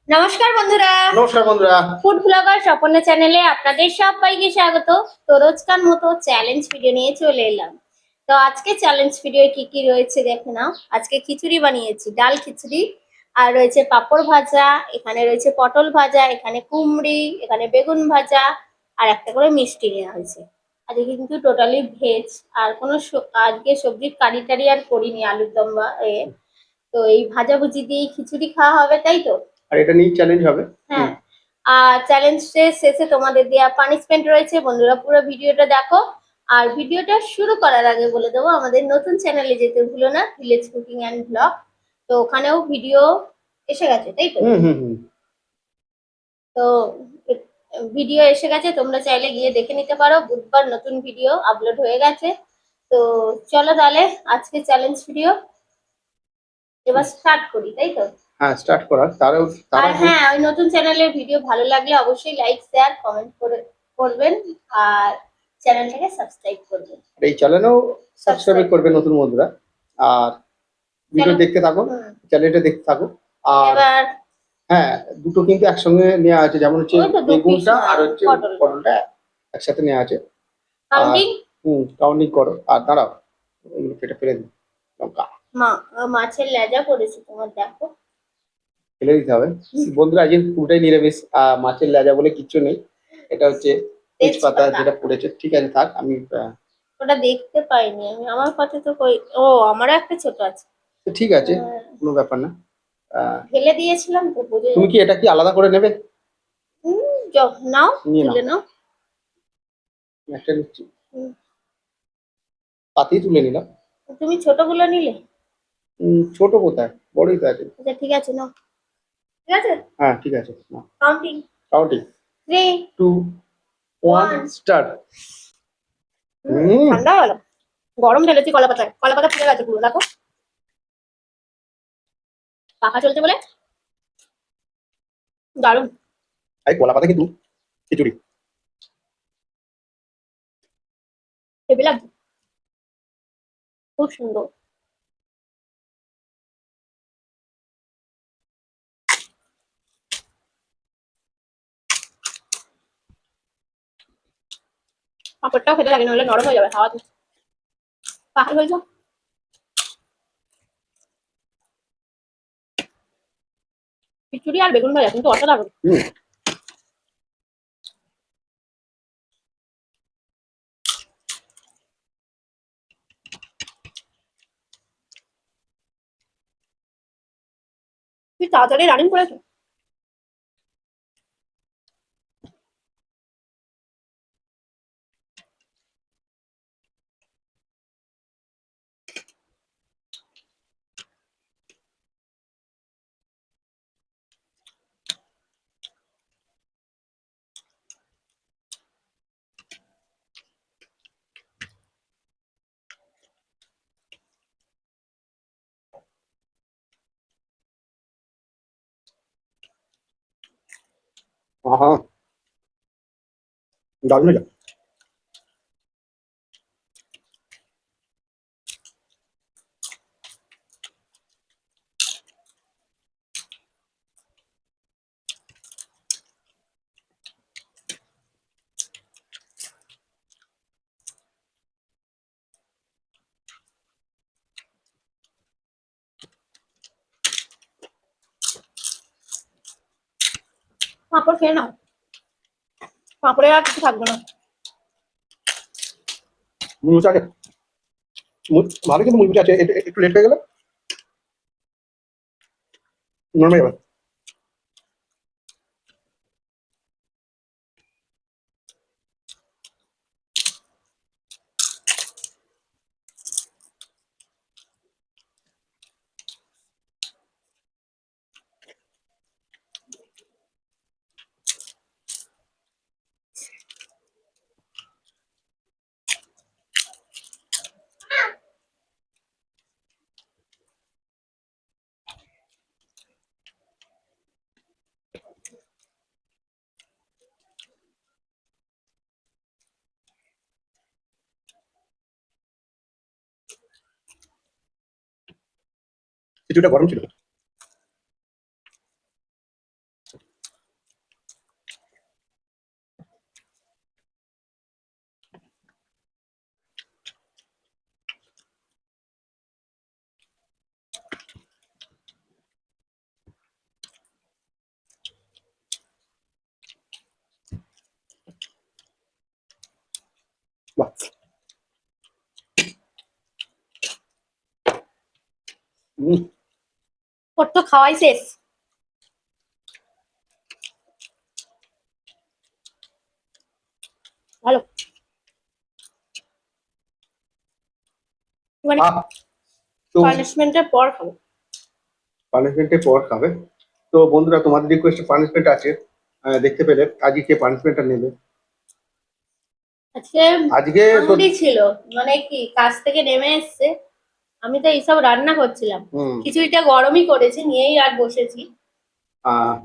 নমস্কার বন্ধুরা। নমস্কার বন্ধুরা। ফুড ব্লগার স্বপন চ্যানেলে আপনাদের সবাইকে স্বাগত। তো রোজকার মতো চ্যালেঞ্জ ভিডিও নিয়ে চলে এলাম। তো আজকে চ্যালেঞ্জ ভিডিও কি কি রয়েছে দেখে নাও। আজকে খিচুড়ি বানিয়েছি, ডাল খিচুড়ি, আর রয়েছে পাঁপড় ভাজা, এখানে রয়েছে পটল ভাজা, এখানে কুমড়ি, এখানে বেগুন ভাজা, আর একটা করে মিষ্টি নেওয়া হয়েছে। আজকে কিন্তু টোটালি ভেজ, আর কোনো আজকে সবজির কারি টারি আর করিনি, আলুর দম বা তো এই ভাজাভুজি দিয়ে খিচুড়ি খাওয়া হবে, তাই তো? আর এটা নিয়ে চ্যালেঞ্জ হবে। হ্যাঁ। আর চ্যালেঞ্জের শেষে তোমাদের দেওয়া পানিশমেন্ট রয়েছে, বন্ধুরা পুরো ভিডিওটা দেখো। আর ভিডিওটা শুরু করার আগে বলে দেবো, আমাদের নতুন চ্যানেলে যেতে ভুলো না, ভিলেজ কুকিং অ্যান্ড ব্লগ। তো ওখানেও ভিডিও এসে গেছে, তাই তো? তো ভিডিও এসে গেছে, তোমরা চাইলে গিয়ে দেখে নিতে পারো। বুধবার নতুন ভিডিও আপলোড হয়ে গেছে। তো চলো তাহলে আজকে চ্যালেঞ্জ ভিডিও এবার স্টার্ট করি, তাই তো? হ্যাঁ, স্টার্ট করা। আর হ্যাঁ, ওই নতুন চ্যানেলের ভিডিও ভালো লাগলে অবশ্যই লাইক শেয়ার কমেন্ট করবেন, আর চ্যানেলটাকে সাবস্ক্রাইব করবেন। এই চ্যানেলও সাবস্ক্রাইব করবে নতুন বন্ধুরা। আর ভিডিও দেখতে থাকো, চ্যানেলটা দেখতে থাকো। আর এবার হ্যাঁ, দুটো কিন্তু একসঙ্গে নেওয়া আছে, যেমন হচ্ছে ওই তো দু পিস, বেগুনটা আর হচ্ছে পটল পটলটা একসাথে নেওয়া আছে। আর কাউন্টিং। কাউন্টিং করো। আর দাঁড়াও, এগুলো কেটে ফেলে দিই। লঙ্কা মাছের লেজা পড়েছে তোমার, দেখো। ফেলে দিতে হবে বন্ধুরা। আজকে পুরোটাই নিরামিষ, মাছের লেজা বলে কিচ্ছু নেই। এটা হচ্ছে তেজপাতা যেটা পড়েছে। ঠিক আছে, থাক। আমি ওটা দেখতে পাইনি আমি, আমার কাছে তো কই। ও, আমারও একটা ছোট আছে। ঠিক আছে, কোনো ব্যাপার না। ফেলে দিয়েছিলাম তো, বুঝে। তুমি কি এটা কি আলাদা করে নেবে? নাও, নিয়ে নাও। তুলে নাও। একটা নিচ্ছি, পাতি তুলে নিলাম। তুমি ছোটগুলো নিলে? ছোট কোথায়, বড়ই তো আছে। আচ্ছা ঠিক আছে, নাও। ঠিক আছে, হ্যাঁ ঠিক আছে, নাও। কাউন্টিং। কাউন্টিং। 3 2 1 1 স্টার্ট। ঠান্ডা হলো। গরম ঢেলেছি কলা পাতায়, কলা পাতা ফুলে গেছে পুরো, দেখো। পাখা চলছে বলে দারুণ। এই কলা পাতা কিন্তু খিচুড়ি। হেভি লাগছে, খুব সুন্দর। পাঁপড়টাও খেতে লাগে, নইলে নরম হয়ে যাবে হাওয়াতে। পাখা চলছে। খিচুড়ি আর বেগুন ভাজা কিন্তু অসাধারণ। তুই তাড়াতাড়ি রানিং করেছো। আহা, দারুণ হয়েছে। পাঁপড় খেয়ে নাও, পাঁপড়ে আর কিছু থাকবে না। মুচি আছে, ভালো কিন্তু মুচি আছে। একটু লেট হয়ে গেলে নরমে যাবে। কিছুটা গরম ছিল। হুম, ওর তো খাওয়াই শেষ। ভালো মানে আহ তো পানিশমেন্টের পর খাবো। পানিশমেন্টের পর খাবে। তো বন্ধুরা, তোমাদের রিকোয়েস্ট পানিশমেন্ট আছে, দেখতে পেলে আজকে কে পানিশমেন্টটা নেবে। আজকে আজকে আঙুরি ছিল, মানে কি কাজ থেকে নেমে এসছে, আমি তো এইসব রান্না করছিলাম, হুম খিচুড়িটা গরমই করেছি নিয়েই আর বসেছি, আহ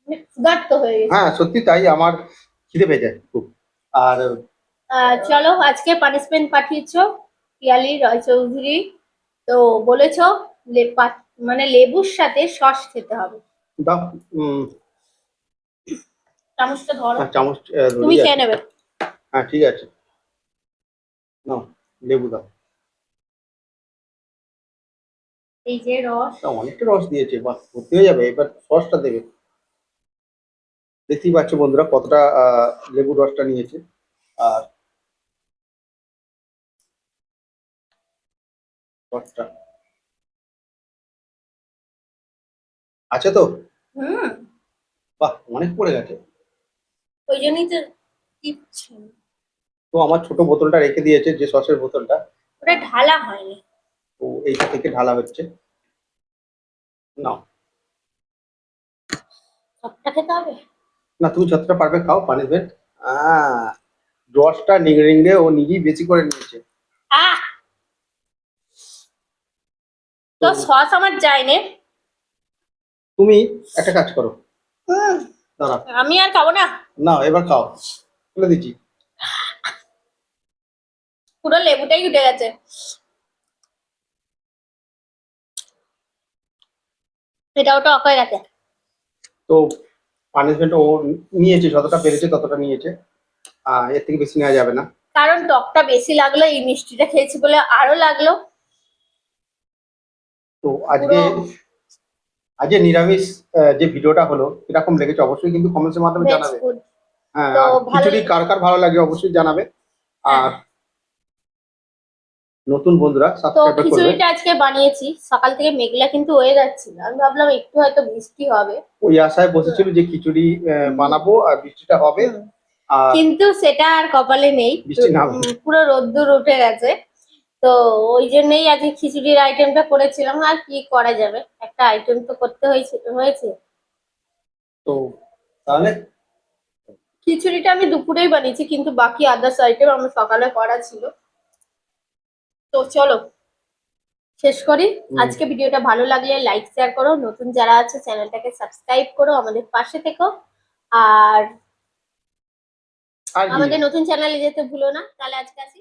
মানে ক্ষুধার্ত হয়ে গেছি। হ্যাঁ, সত্যি তাই, আমার খিদে পেয়ে যায় খুব। আর চলো, আজকে পানিশমেন্ট পাঠিয়েছো পিয়ালি রায়চৌধুরী, তো বলেছো মানে লেবুর সাথে সস খেতে হবে। দাও। চামচটা ধরো, চামচ তুমি ধরিয়ে খেয়ে আছে। নেবে। হ্যাঁ, ঠিক আছে, নাও, লেবু দাও। এই যে রস। তা অনেকটা রস দিয়েছে, বাহ, ভর্তি হয়ে যাবে। এবার সসটা দেবে। দেখতেই পাচ্ছ বন্ধুরা কতটা লেবুর রসটা নিয়েছে। আর সসটা আছে তো? হুম, বাহ, অনেক পড়ে গেছে। ওই জন্যই তো টিপছি। তো আমার ছোট বোতলটা রেখে দিয়েছে, যে সসের বোতলটা, ওটা ঢালা হয়নি। তো এইটা থেকে ঢালা হচ্ছে। নাও। সবটা খেতে হবে। না, তুমি যতটা পারবে খাও পানিশমেন্ট। আহ রসটা নিংড়ে ও নিজেই বেশি করে নিয়েছে। আহ, তো তো সস আমার যায়নি। তুমি একটা কাজ করো, হুম, দাঁড়া, আমি আর খাবো না। নাও এবার খাও, বলে দিচ্ছি। পুরো লেবুটাই উঠে গেছে। এটা ওটা অক হয়ে গেছে। তো পানিশমেন্ট ও নিয়েছে, যতটা পেরেছে ততটা নিয়েছে। এর থেকে বেশি নেওয়া যাবে না। কারণ টকটা বেশি লাগলো, এই মিষ্টিটা খেয়েছি বলে আরো লাগলো। তো আজকে পুরো আজকে নিরামিষ যে ভিডিওটা হলো কিরকম লেগেছে অবশ্যই কিন্তু কমেন্টসের মাধ্যমে ভেজ জানাবে। ফুড। হ্যাঁ, তো আর ভালো। খিচুড়ি কার কার ভালো লাগে অবশ্যই জানাবে। হ্যাঁ, আর নতুন বন্ধুরা তো সাবস্ক্রাইব করবে। খিচুড়িটা আজকে বানিয়েছি, সকাল থেকে মেঘলা কিন্তু হয়ে যাচ্ছিল, আমি ভাবলাম একটু হয়তো বৃষ্টি হবে। ওই আশায় বসেছিল যে খিচুড়ি বানাবো আর বৃষ্টিটা হবে। হুম, আর কিন্তু সেটা আর কপালে নেই। বৃষ্টি নামে। পুরো রোদ্দুর উঠে গেছে। তো ওই জন্যই আজকে খিচুড়ির আইটেমটা করেছিলাম, আর কি করা যাবে, একটা আইটেম তো করতে হয়েছে। তো তাহলে খিচুড়িটা আমি দুপুরেই বানিয়েছি, কিন্তু বাকি আদার্স আইটেম আমার সকালে করা ছিল। তো চলো শেষ করি। আজকে ভিডিওটা ভালো লাগলে লাইক শেয়ার করো, নতুন যারা আছে চ্যানেলটাকে সাবস্ক্রাইব করো, আমাদের পাশে থেকো। আর আর কি, আমাদের নতুন চ্যানেলে যেতে ভুলো না। তাহলে আজকে আসি।